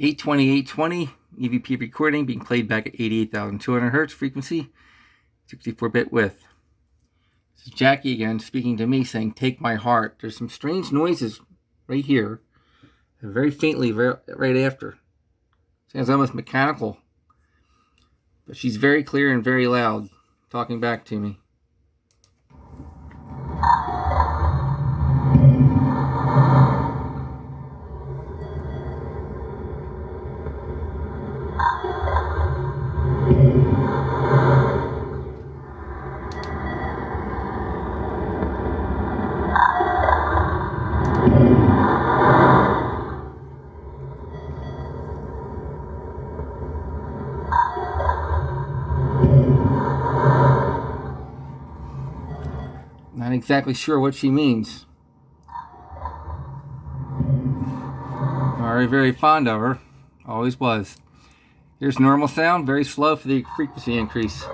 820 EVP recording being played back at 88,200 hertz frequency, 64-bit width. This is Jackie again speaking to me saying, "Take my heart." There's some strange noises right here, very faintly right after. Sounds almost mechanical. But she's very clear and very loud, talking back to me. Not exactly sure what she means. Very, very fond of her. Always was. Here's normal sound, very slow for the frequency increase.